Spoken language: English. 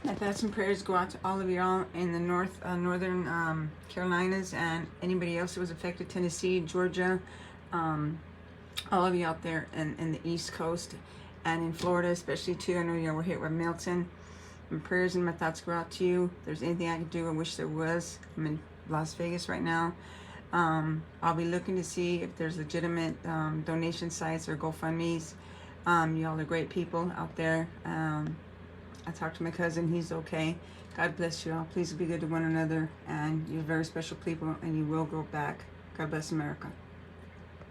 My thoughts and prayers go out to all of y'all in the northern Carolinas, and anybody else who was affected, Tennessee, Georgia, all of you out there in the East Coast and in Florida, especially too. I know y'all were hit with Milton. My prayers and my thoughts go out to you. If there's anything I can do, I wish there was. I'm in Las Vegas right now. I'll be looking to see if there's legitimate donation sites or GoFundMe's. Y'all are great people out there. I talked to my cousin. He's okay. God bless you all. Please be good to one another. And you're very special people, and you will go back. God bless America.